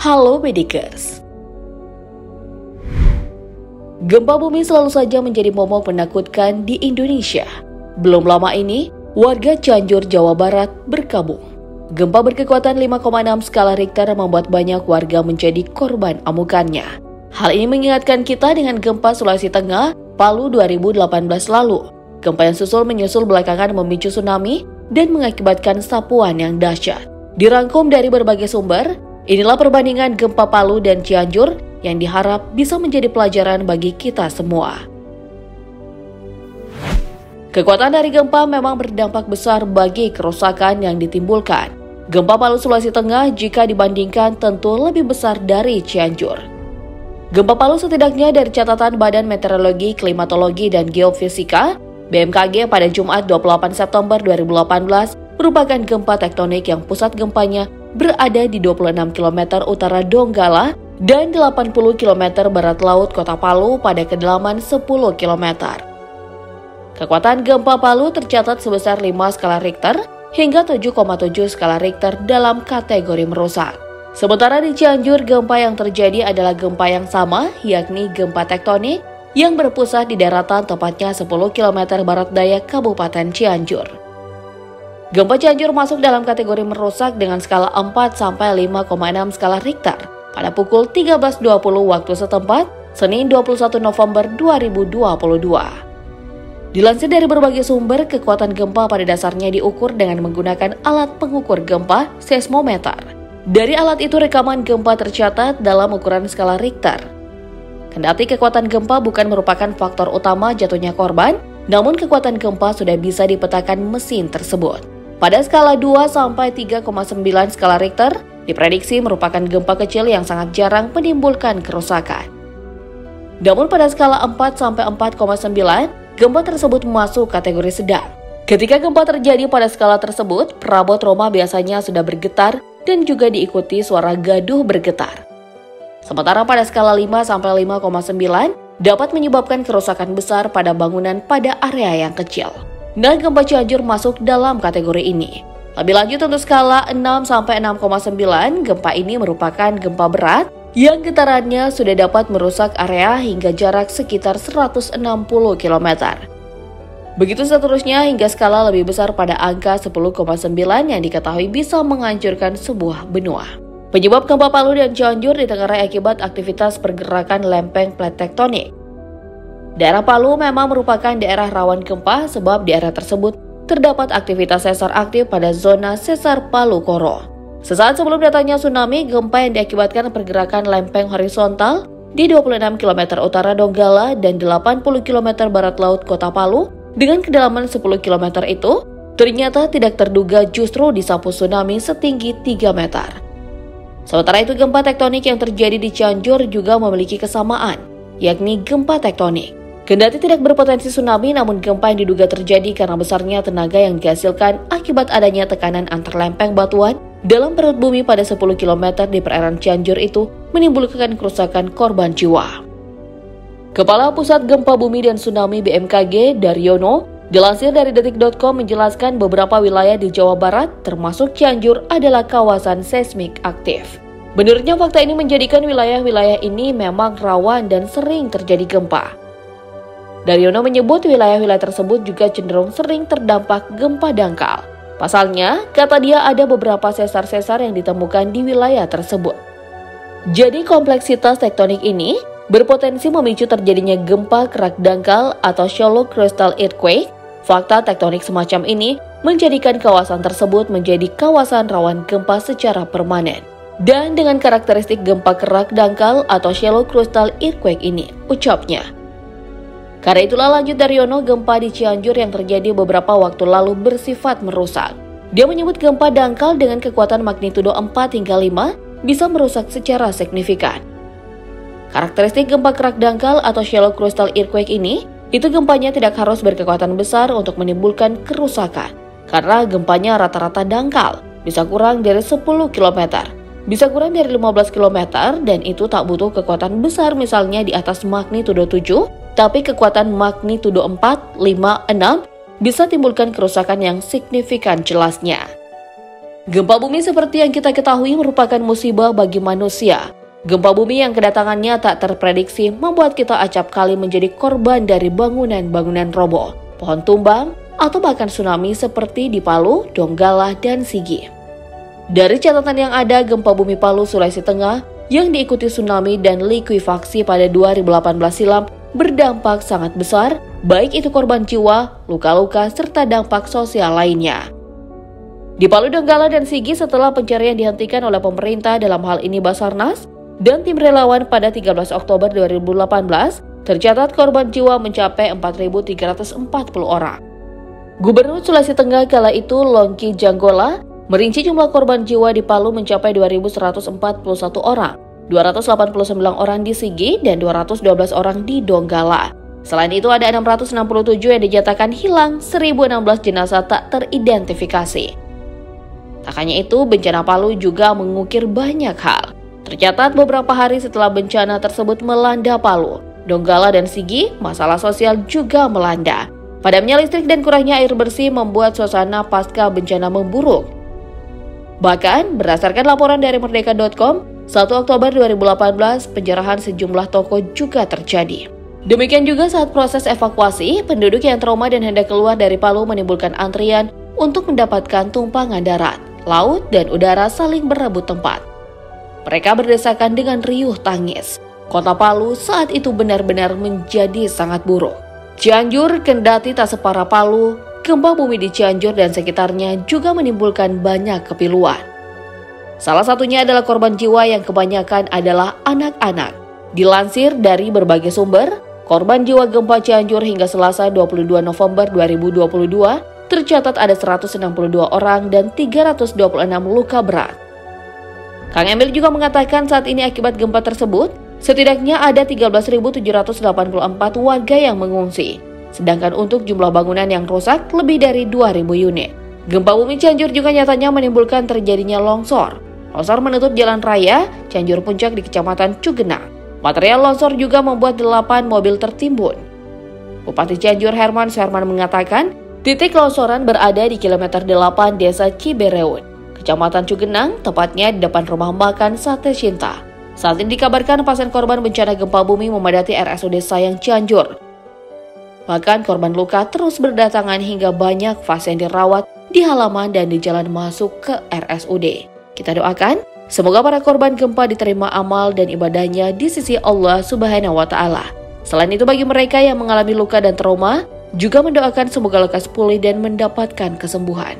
Halo Medikers. Gempa bumi selalu saja menjadi momok menakutkan di Indonesia. Belum lama ini, warga Cianjur, Jawa Barat berkabung. Gempa berkekuatan 5,6 skala Richter membuat banyak warga menjadi korban amukannya. Hal ini mengingatkan kita dengan gempa Sulawesi Tengah, Palu 2018 lalu. Gempa yang menyusul belakangan memicu tsunami dan mengakibatkan sapuan yang dahsyat. Dirangkum dari berbagai sumber, inilah perbandingan gempa Palu dan Cianjur yang diharap bisa menjadi pelajaran bagi kita semua. Kekuatan dari gempa memang berdampak besar bagi kerusakan yang ditimbulkan. Gempa Palu Sulawesi Tengah jika dibandingkan tentu lebih besar dari Cianjur. Gempa Palu setidaknya dari catatan Badan Meteorologi, Klimatologi, dan Geofisika (BMKG) pada Jumat 28 September 2018 merupakan gempa tektonik yang pusat gempanya berada di 26 km utara Donggala dan 80 km barat laut kota Palu pada kedalaman 10 km. Kekuatan gempa Palu tercatat sebesar 5 skala Richter hingga 7,7 skala Richter dalam kategori merusak. Sementara di Cianjur, gempa yang terjadi adalah gempa yang sama, yakni gempa tektonik yang berpusat di daratan tepatnya 10 km barat daya Kabupaten Cianjur. Gempa Cianjur masuk dalam kategori merusak dengan skala 4 sampai 5,6 skala Richter pada pukul 13.20 waktu setempat, Senin 21 November 2022. Dilansir dari berbagai sumber, kekuatan gempa pada dasarnya diukur dengan menggunakan alat pengukur gempa seismometer. Dari alat itu rekaman gempa tercatat dalam ukuran skala Richter. Kendati kekuatan gempa bukan merupakan faktor utama jatuhnya korban, namun kekuatan gempa sudah bisa dipetakan mesin tersebut. Pada skala 2 sampai 3,9 skala Richter, diprediksi merupakan gempa kecil yang sangat jarang menimbulkan kerusakan. Namun pada skala 4 sampai 4,9, gempa tersebut masuk kategori sedang. Ketika gempa terjadi pada skala tersebut, perabot rumah biasanya sudah bergetar dan juga diikuti suara gaduh bergetar. Sementara pada skala 5 sampai 5,9 dapat menyebabkan kerusakan besar pada bangunan pada area yang kecil. Nah, gempa Cianjur masuk dalam kategori ini. Lebih lanjut untuk skala 6 sampai 6,9, gempa ini merupakan gempa berat yang getarannya sudah dapat merusak area hingga jarak sekitar 160 km. Begitu seterusnya hingga skala lebih besar pada angka 10,9 yang diketahui bisa menghancurkan sebuah benua. Penyebab gempa Palu dan Cianjur ditengarai akibat aktivitas pergerakan lempeng plate tektonik. Daerah Palu memang merupakan daerah rawan gempa sebab di area tersebut terdapat aktivitas sesar aktif pada zona sesar Palu-Koro. Sesaat sebelum datangnya tsunami, gempa yang diakibatkan pergerakan lempeng horizontal di 26 km utara Donggala dan 80 km barat laut kota Palu dengan kedalaman 10 km itu ternyata tidak terduga justru disapu tsunami setinggi 3 meter. Sementara itu, gempa tektonik yang terjadi di Cianjur juga memiliki kesamaan, yakni gempa tektonik. Kendati tidak berpotensi tsunami, namun gempa yang diduga terjadi karena besarnya tenaga yang dihasilkan akibat adanya tekanan antar lempeng batuan dalam perut bumi pada 10 km di perairan Cianjur itu menimbulkan kerusakan korban jiwa. Kepala Pusat Gempa Bumi dan Tsunami BMKG, Daryono, dilansir dari detik.com menjelaskan beberapa wilayah di Jawa Barat, termasuk Cianjur, adalah kawasan seismik aktif. Menurutnya, fakta ini menjadikan wilayah-wilayah ini memang rawan dan sering terjadi gempa. Daryono menyebut wilayah-wilayah tersebut juga cenderung sering terdampak gempa dangkal. Pasalnya, kata dia ada beberapa sesar-sesar yang ditemukan di wilayah tersebut. Jadi kompleksitas tektonik ini berpotensi memicu terjadinya gempa kerak dangkal atau shallow crustal earthquake. Fakta tektonik semacam ini menjadikan kawasan tersebut menjadi kawasan rawan gempa secara permanen. Dan dengan karakteristik gempa kerak dangkal atau shallow crustal earthquake ini, ucapnya. Karena itulah, lanjut Daryono, gempa di Cianjur yang terjadi beberapa waktu lalu bersifat merusak. Dia menyebut gempa dangkal dengan kekuatan magnitudo 4 hingga 5 bisa merusak secara signifikan. Karakteristik gempa kerak dangkal atau shallow crustal earthquake ini, itu gempanya tidak harus berkekuatan besar untuk menimbulkan kerusakan. Karena gempanya rata-rata dangkal, bisa kurang dari 10 km, bisa kurang dari 15 km, dan itu tak butuh kekuatan besar misalnya di atas magnitudo 7, tapi kekuatan magnitudo 4, 5, 6 bisa timbulkan kerusakan yang signifikan jelasnya. Gempa bumi seperti yang kita ketahui merupakan musibah bagi manusia. Gempa bumi yang kedatangannya tak terprediksi membuat kita acap kali menjadi korban dari bangunan-bangunan roboh, pohon tumbang, atau bahkan tsunami seperti di Palu, Donggala, dan Sigi. Dari catatan yang ada, gempa bumi Palu, Sulawesi Tengah yang diikuti tsunami dan likuifaksi pada 2018 silam berdampak sangat besar, baik itu korban jiwa, luka-luka, serta dampak sosial lainnya. Di Palu, Donggala, dan Sigi setelah pencarian dihentikan oleh pemerintah dalam hal ini Basarnas dan tim relawan pada 13 Oktober 2018, tercatat korban jiwa mencapai 4.340 orang. Gubernur Sulawesi Tengah kala itu Longki Janggola merinci jumlah korban jiwa di Palu mencapai 2.141 orang, 289 orang di Sigi, dan 212 orang di Donggala. Selain itu ada 667 yang dinyatakan hilang, 1.016 jenazah tak teridentifikasi. Tak hanya itu, bencana Palu juga mengukir banyak hal. Tercatat beberapa hari setelah bencana tersebut melanda Palu, Donggala, dan Sigi, masalah sosial juga melanda. Padamnya listrik dan kurangnya air bersih membuat suasana pasca bencana memburuk. Bahkan, berdasarkan laporan dari Merdeka.com, 1 Oktober 2018, penjarahan sejumlah toko juga terjadi. Demikian juga saat proses evakuasi, penduduk yang trauma dan hendak keluar dari Palu menimbulkan antrian untuk mendapatkan tumpangan darat, laut, dan udara saling berebut tempat. Mereka berdesakan dengan riuh tangis. Kota Palu saat itu benar-benar menjadi sangat buruk. Cianjur kendati tak separah Palu, gempa bumi di Cianjur dan sekitarnya juga menimbulkan banyak kepiluan. Salah satunya adalah korban jiwa yang kebanyakan adalah anak-anak. Dilansir dari berbagai sumber, korban jiwa gempa Cianjur hingga Selasa 22 November 2022 tercatat ada 162 orang dan 326 luka berat. Kang Emil juga mengatakan saat ini akibat gempa tersebut, setidaknya ada 13.784 warga yang mengungsi. Sedangkan untuk jumlah bangunan yang rusak lebih dari 2.000 unit. Gempa bumi Cianjur juga nyatanya menimbulkan terjadinya longsor. Longsor menutup jalan raya Cianjur Puncak di Kecamatan Cugenang. Material longsor juga membuat 8 mobil tertimbun. Bupati Cianjur Herman Suherman mengatakan, titik longsoran berada di kilometer 8 Desa Cibereun, Kecamatan Cugenang, tepatnya di depan rumah makan Sate Cinta. Saat ini dikabarkan pasien korban bencana gempa bumi memadati RSUD Sayang Cianjur. Bahkan korban luka terus berdatangan hingga banyak pasien dirawat di halaman dan di jalan masuk ke RSUD. Kita doakan semoga para korban gempa diterima amal dan ibadahnya di sisi Allah Subhanahu wa Ta'ala. Selain itu, bagi mereka yang mengalami luka dan trauma, juga mendoakan semoga lekas pulih dan mendapatkan kesembuhan.